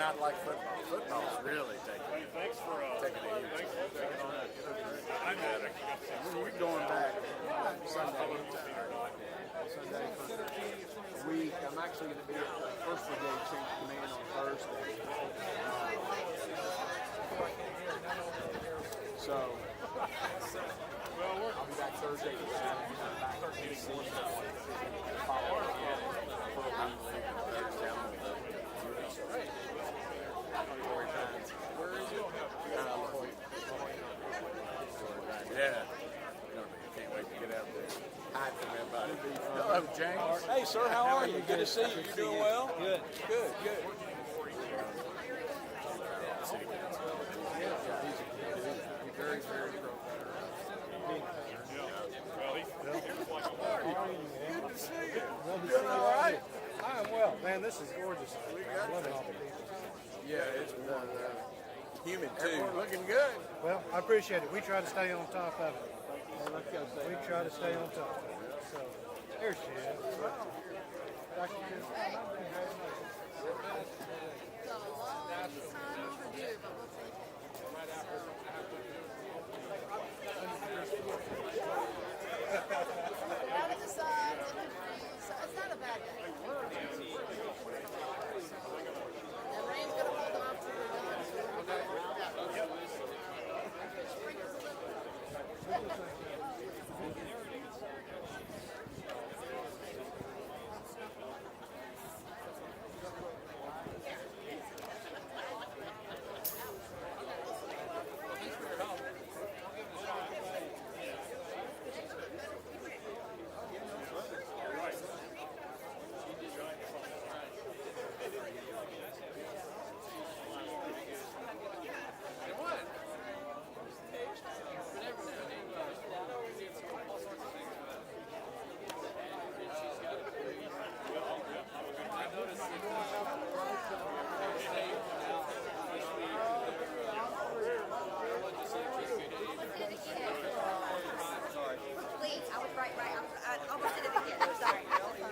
not like football. Football's really taking it easy. We're going back Sunday for a week. I'm actually going to be at the 1st Brigade Change Command on Thursday. So I'll be back Thursday and Saturday. I'm back in DC. Follow up for a week. Where is it? Yeah. Can't wait to get out there. Hide from everybody. Hello, James. Hey, sir, how are you? Good to see you. You doing well? Good. Good. Very, very pro. Good to see you. Doing all right? I am well. Man, this is gorgeous. I love it. Yeah, it's humid too. Looking good. Well, I appreciate it. We try to stay on top of it. We try to stay on top of it. So, there she is. It's a long time overdue, but we'll take it. Out of the sun, it can freeze, so it's not a bad day. The rain's going to hold off till we're done, so we'll go. Sprinkles a little.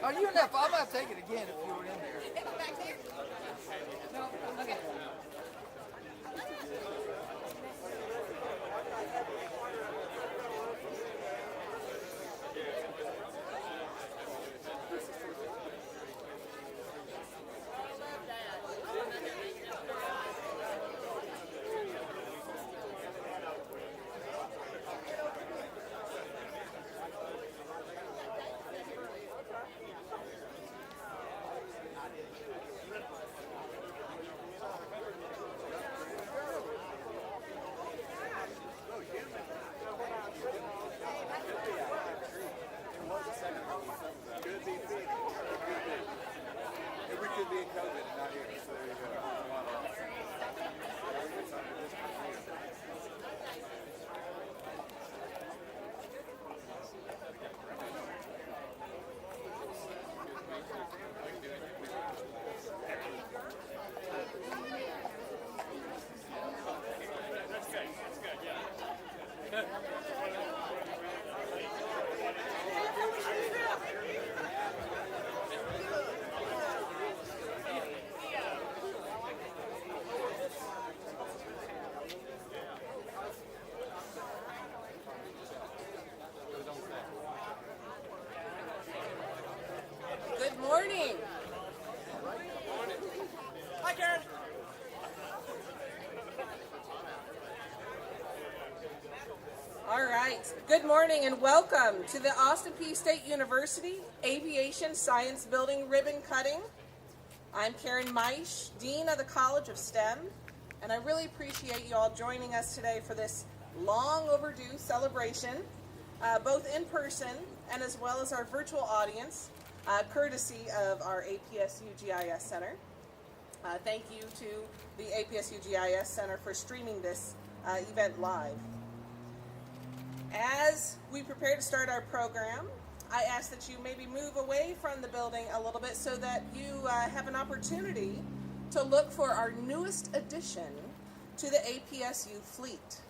Oh, you enough. I might take it again if you were in there. Back there? No, okay. Good morning. Hi, Karen. All right. Good morning and welcome to the Austin Peay State University Aviation Science Building Ribbon Cutting. I'm Karen Meisch, Dean of the College of STEM, and I really appreciate you all joining us today for this long overdue celebration, both in person and as well as our virtual audience, courtesy of our APSU GIS Center. Thank you to the APSU GIS Center for streaming this event live. As we prepare to start our program, I ask that you maybe move away from the building a little bit so that you have an opportunity to look for our newest addition to the APSU fleet.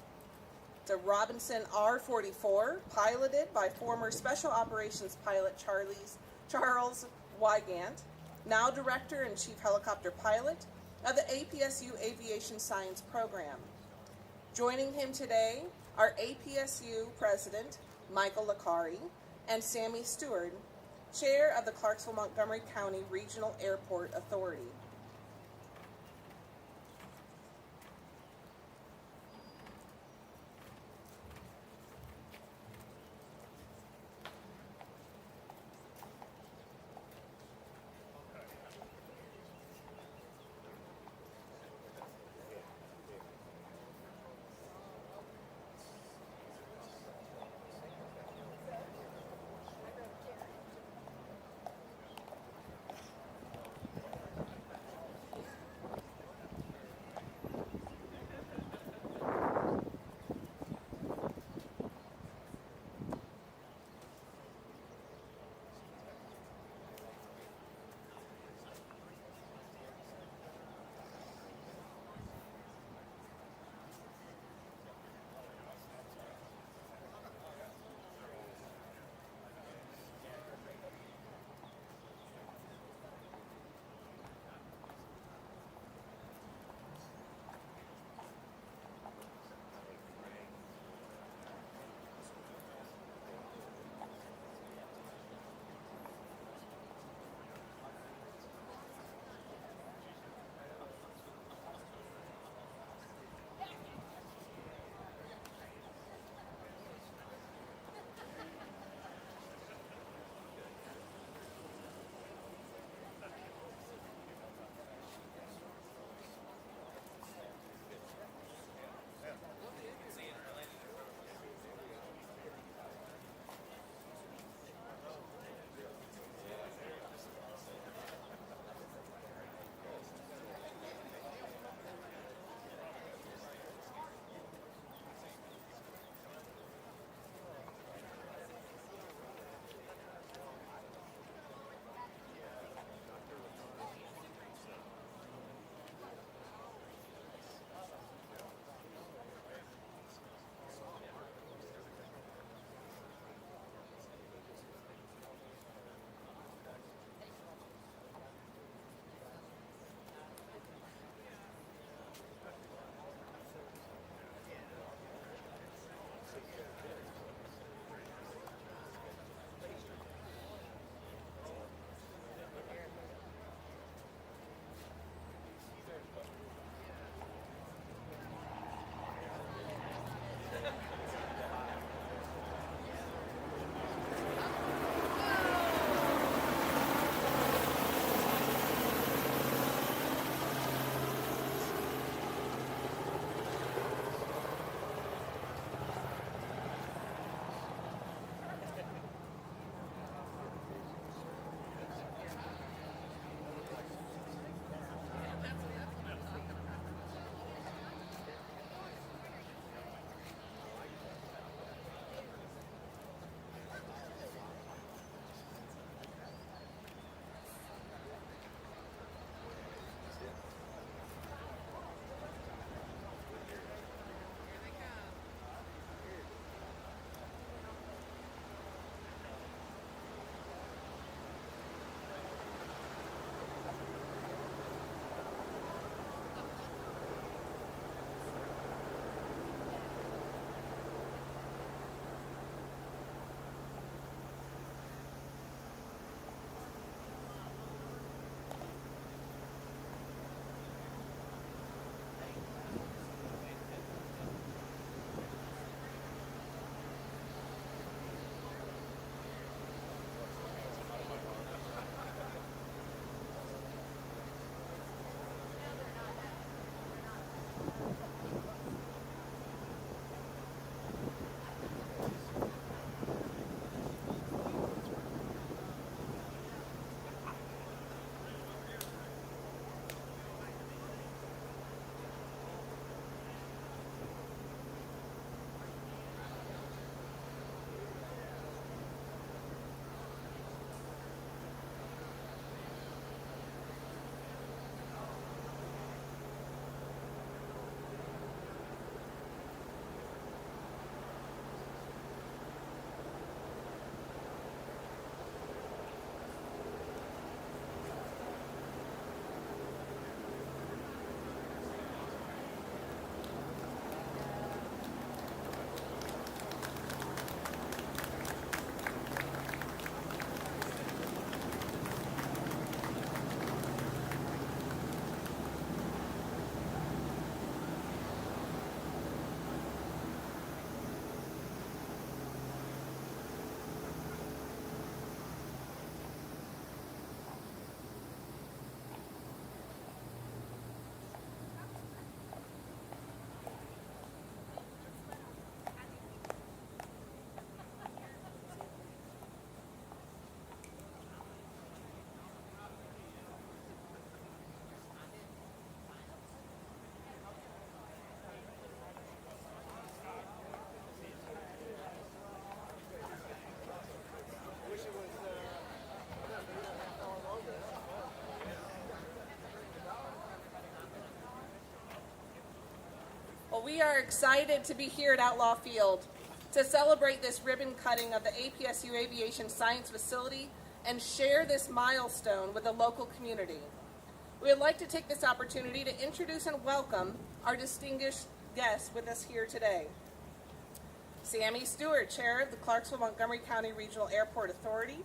It's a Robinson R-44 piloted by former Special Operations Pilot Charles Wygant, now Director and Chief Helicopter Pilot of the APSU Aviation Science Program. Joining him today are APSU President Michael Licari and Sammy Stewart, Chair of the Clarksville-Montgomery County Regional Airport Authority. Well, we are excited to be here at Outlaw Field to celebrate this ribbon cutting of the APSU Aviation Science Facility and share this milestone with the local community. We would like to take this opportunity to introduce and welcome our distinguished guests with us here today. Sammy Stewart, Chair of the Clarksville-Montgomery County Regional Airport Authority,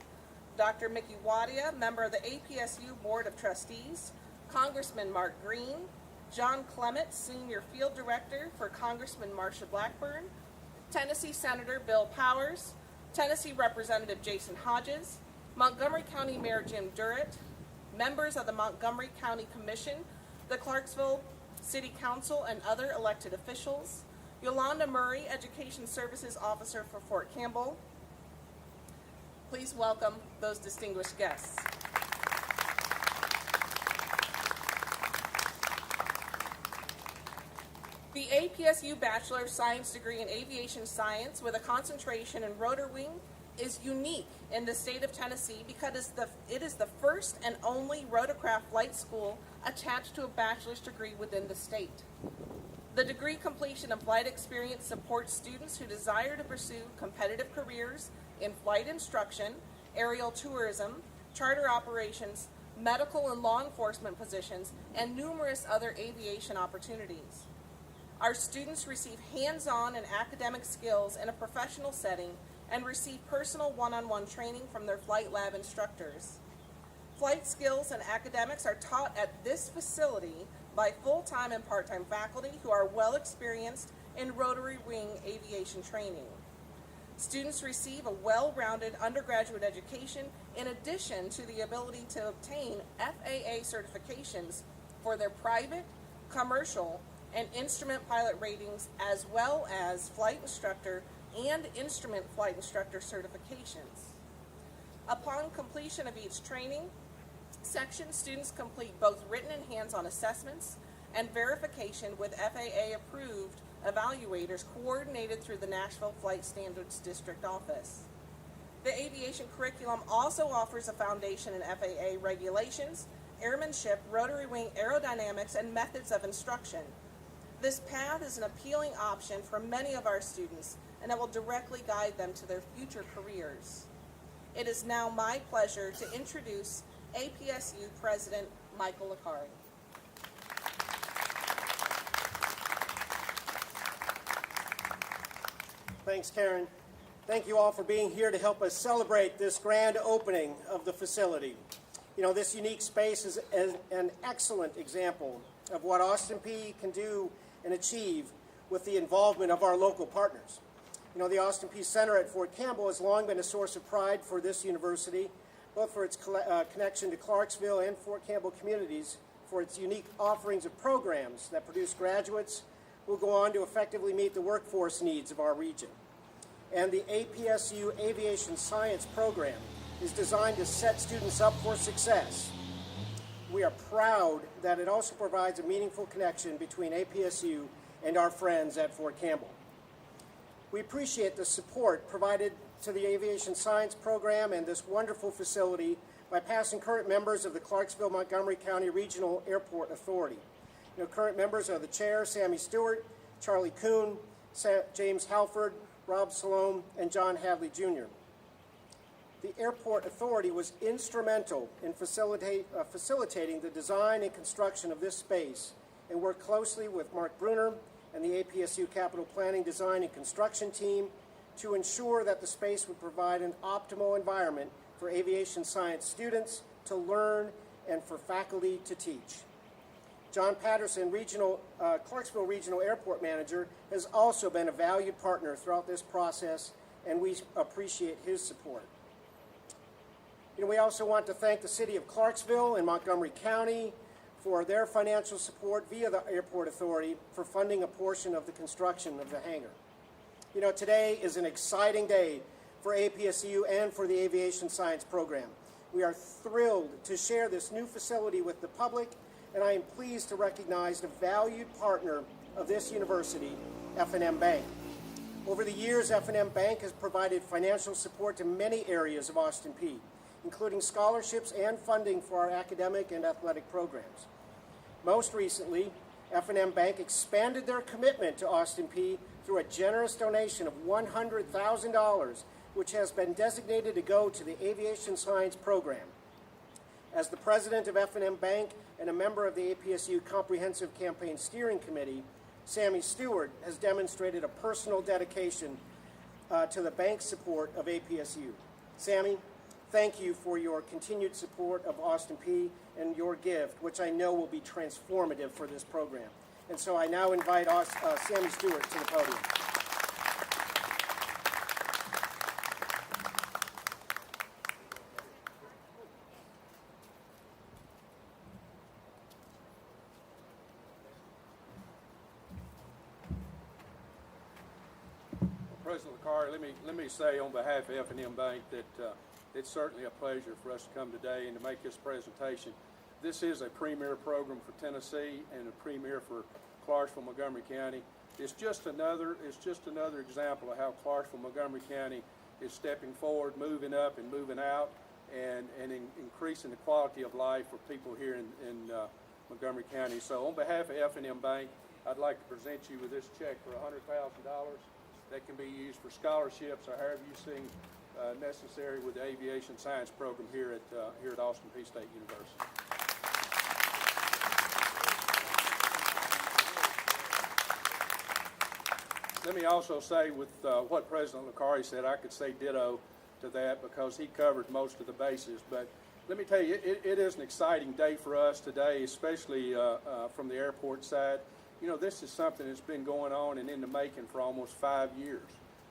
Dr. Mickey Wadia, member of the APSU Board of Trustees, Congressman Mark Green, John Clement, Senior Field Director for Congressman Marsha Blackburn, Tennessee Senator Bill Powers, Tennessee Representative Jason Hodges, Montgomery County Mayor Jim Durrett, members of the Montgomery County Commission, the Clarksville City Council, and other elected officials, Yolanda Murray, Education Services Officer for Fort Campbell. Please welcome those distinguished guests. The APSU Bachelor of Science degree in Aviation Science with a concentration in rotor wing is unique in the state of Tennessee because it is the first and only rotorcraft flight school attached to a bachelor's degree within the state. The degree completion and flight experience supports students who desire to pursue competitive careers in flight instruction, aerial tourism, charter operations, medical and law enforcement positions, and numerous other aviation opportunities. Our students receive hands-on and academic skills in a professional setting and receive personal one-on-one training from their flight lab instructors. Flight skills and academics are taught at this facility by full-time and part-time faculty who are well experienced in rotary wing aviation training. Students receive a well-rounded undergraduate education in addition to the ability to obtain FAA certifications for their private, commercial, and instrument pilot ratings, as well as flight instructor and instrument flight instructor certifications. Upon completion of each training section, students complete both written and hands-on assessments and verification with FAA-approved evaluators coordinated through the Nashville Flight Standards District Office. The aviation curriculum also offers a foundation in FAA regulations, airmanship, rotary wing aerodynamics, and methods of instruction. This path is an appealing option for many of our students, and it will directly guide them to their future careers. It is now my pleasure to introduce APSU President Michael Licari. Thanks, Karen. Thank you all for being here to help us celebrate this grand opening of the facility. You know, this unique space is an excellent example of what Austin Peay can do and achieve with the involvement of our local partners. You know, the Austin Peay Center at Fort Campbell has long been a source of pride for this university, both for its connection to Clarksville and Fort Campbell communities, for its unique offerings of programs that produce graduates who will go on to effectively meet the workforce needs of our region. And the APSU Aviation Science program is designed to set students up for success. We are proud that it also provides a meaningful connection between APSU and our friends at Fort Campbell. We appreciate the support provided to the Aviation Science program and this wonderful facility by past and current members of the Clarksville-Montgomery County Regional Airport Authority. You know, current members are the Chair, Sammy Stewart, Charlie Kuhn, James Halford, Rob Salome, and John Hadley Jr. The Airport Authority was instrumental in facilitating the design and construction of this space and worked closely with Mark Bruner and the APSU Capital Planning, Design, and Construction team to ensure that the space would provide an optimal environment for aviation science students to learn and for faculty to teach. John Patterson, Clarksville Regional Airport Manager, has also been a valued partner throughout this process, and we appreciate his support. You know, we also want to thank the City of Clarksville and Montgomery County for their financial support via the Airport Authority for funding a portion of the construction of the hangar. You know, today is an exciting day for APSU and for the Aviation Science program. We are thrilled to share this new facility with the public, and I am pleased to recognize a valued partner of this university, F&M Bank. Over the years, F&M Bank has provided financial support to many areas of Austin Peay, including scholarships and funding for our academic and athletic programs. Most recently, F&M Bank expanded their commitment to Austin Peay through a generous donation of $100,000, which has been designated to go to the Aviation Science Program. As the president of F&M Bank and a member of the APSU Comprehensive Campaign Steering Committee, Sammy Stewart has demonstrated a personal dedication to the bank's support of APSU. Sammy, thank you for your continued support of Austin Peay and your gift, which I know will be transformative for this program. And so I now invite Sammy Stewart to the podium. President LaCar, let me say on behalf of F&M Bank that it's certainly a pleasure for us to come today and to make this presentation. This is a premier program for Tennessee and a premier for Clarksville, Montgomery County. It's just another example of how Clarksville, Montgomery County is stepping forward, moving up and moving out, and increasing the quality of life for people here in Montgomery County. So on behalf of F&M Bank, I'd like to present you with this check for $100,000 that can be used for scholarships or however you see necessary with the Aviation Science Program here at Austin Peay State University. Let me also say with what President LaCar said, I could say ditto to that because he covered most of the bases. But let me tell you, it is an exciting day for us today, especially from the airport side. You know, this is something that's been going on and in the making for almost 5 years.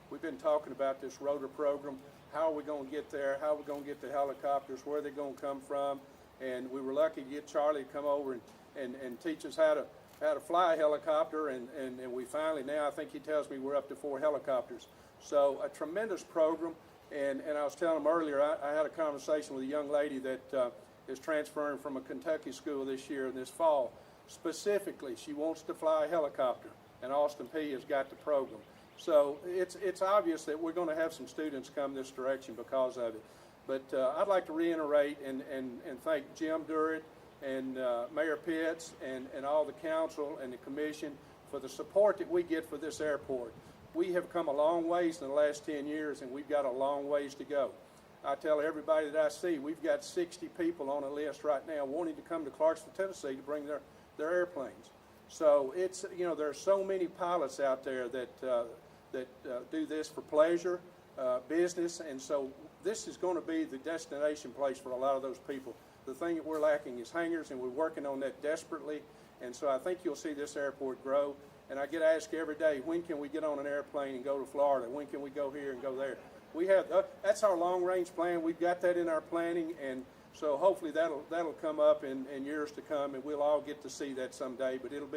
We've been talking about this rotor program. How are we going to get there? How are we going to get the helicopters? Where are they going to come from? And we were lucky to get Charlie to come over and teach us how to fly a helicopter. And we finally, now I think he tells me we're up to 4 helicopters. So a tremendous program. And I was telling him earlier, I had a conversation with a young lady that is transferring from a Kentucky school this year and this fall. Specifically, she wants to fly a helicopter, and Austin Peay has got the program. So it's obvious that we're going to have some students come this direction because of it. But I'd like to reiterate and thank Jim Durrett and Mayor Pitts and all the council and the commission for the support that we get for this airport. We have come a long ways in the last 10 years, and we've got a long ways to go. I tell everybody that I see, we've got 60 people on a list right now wanting to come to Clarksville, Tennessee to bring their airplanes. So it's, you know, there are so many pilots out there that do this for pleasure, business, and so this is going to be the destination place for a lot of those people. The thing that we're lacking is hangars, and we're working on that desperately, and so I think you'll see this airport grow. And I get asked every day, when can we get on an airplane and go to Florida? When can we go here and go there? We have that's our long-range plan. We've got that in our planning, and so hopefully that'll come up in years to come, and we'll all get to see that someday. But it'll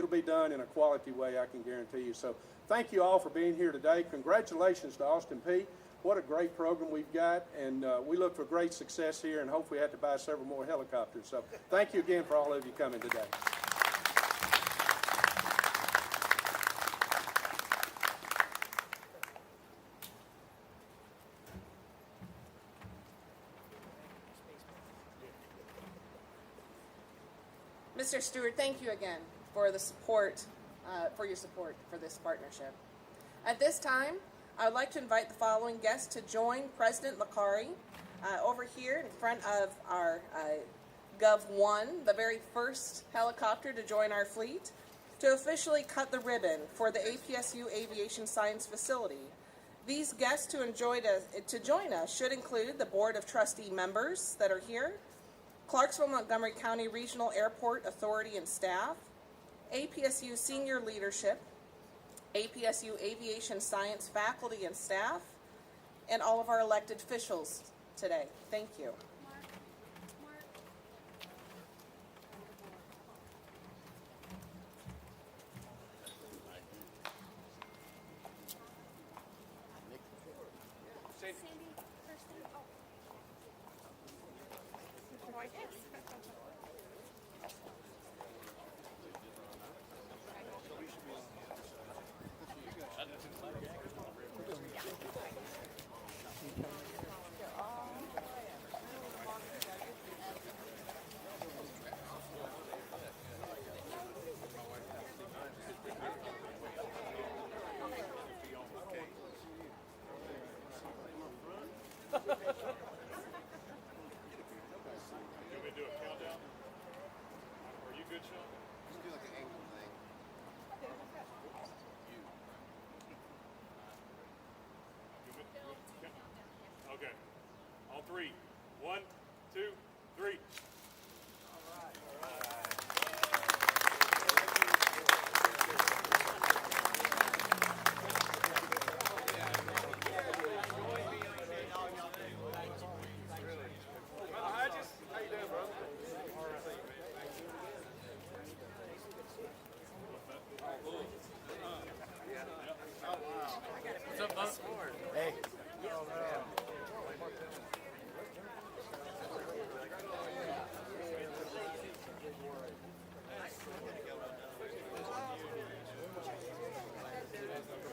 be done in a quality way, I can guarantee you. So thank you all for being here today. Congratulations to Austin Peay. What a great program we've got, and we look for great success here, and hopefully have to buy several more helicopters. So thank you again for all of you coming today. Mr. Stewart, thank you again for the support, for your support for this partnership. At this time, I would like to invite the following guests to join President LaCar over here in front of our Gov 1, the very first helicopter to join our fleet, to officially cut the ribbon for the APSU Aviation Science Facility. These guests to join us should include the Board of Trustee members that are here, Clarksville Montgomery County Regional Airport Authority and staff, APSU senior leadership, APSU Aviation Science faculty and staff, and all of our elected officials today. Thank you. me to do a countdown? Are you good, Sean? Just do like an angle thing. Okay. On three. 1, 2, 3.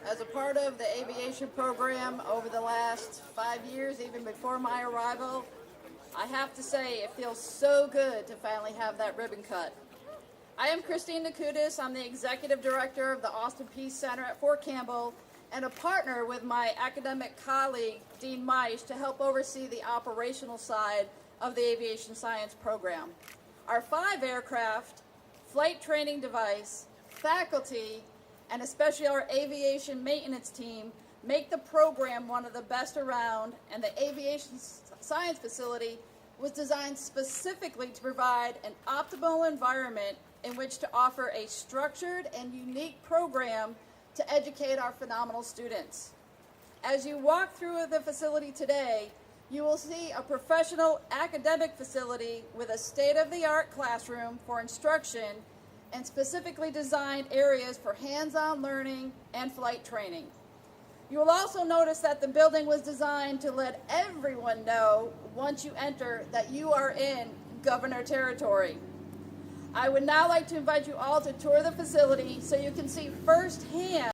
As a part of the aviation program over the last 5 years, even before my arrival, I have to say it feels so good to finally have that ribbon cut. I am Christine Nakutis. I'm the Executive Director of the Austin Peace Center at Fort Campbell and a partner with my academic colleague, Dean Meisch, to help oversee the operational side of the aviation science program. Our 5 aircraft, flight training device, faculty, and especially our aviation maintenance team make the program one of the best around, and the aviation science facility was designed specifically to provide an optimal environment in which to offer a structured and unique program to educate our phenomenal students. As you walk through the facility today, you will see a professional academic facility with a state-of-the-art classroom for instruction and specifically designed areas for hands-on learning and flight training. You will also notice that the building was designed to let everyone know once you enter that you are in governor territory. I would now like to invite you all to tour the facility so you can see firsthand